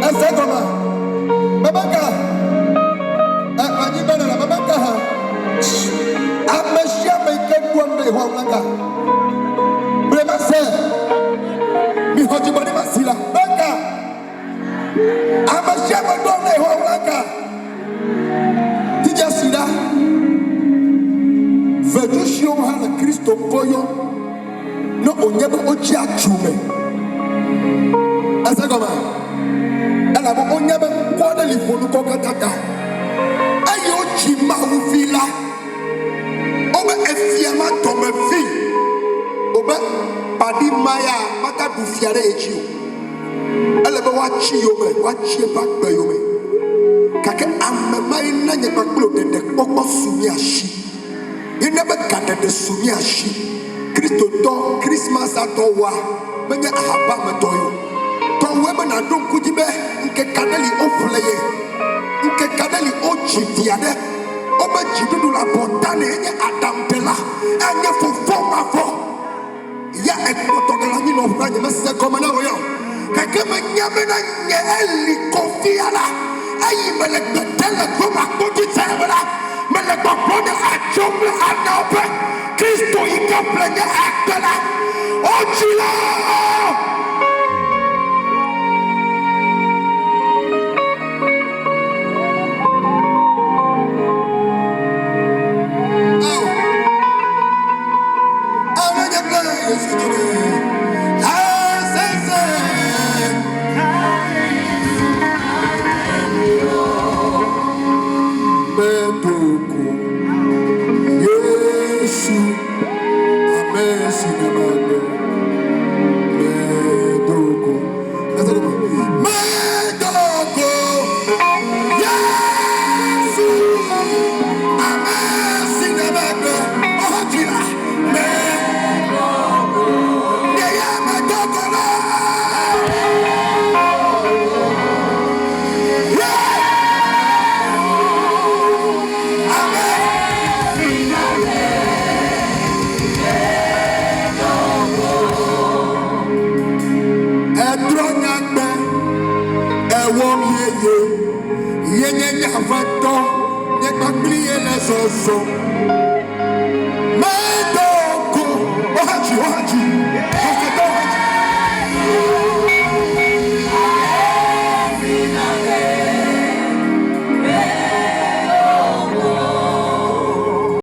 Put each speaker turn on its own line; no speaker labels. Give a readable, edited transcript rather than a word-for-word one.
Essa goma. Babaka. Ani banana babaka. Amashia make one day Honga. Brema say. Mi hoji body masila. Baka. Amashia make one day Honga. Tija sida. Vedushio hala Christo koyo. No onyebe ochi achume. Essa goma. Ela mo onyebe kwada lifonu kokataka. Ayo chima ufila. Oba efiama tome fi. Oba padi maya maka du fiare echi. Ela be wachi yome, wachi bakbe yome. Kake amema ina nye baklo de koko sumi ashi. Ina be kade de sumi ashi. Kristo do Christmas atowa. Menye ahaba metoyo. Wema na dum kujibe nke kanali ofleye nke kanali ochidiade oba jidudu la botane enye adampela enye fofoma fo ya ekotogala ni no franye mese komana oyo kakema nyame na nye eli kofiala ayi mele betele koma koti tsebela mele bopode achomle anaope Kristo ikaplenya akala ochila. So, my dog,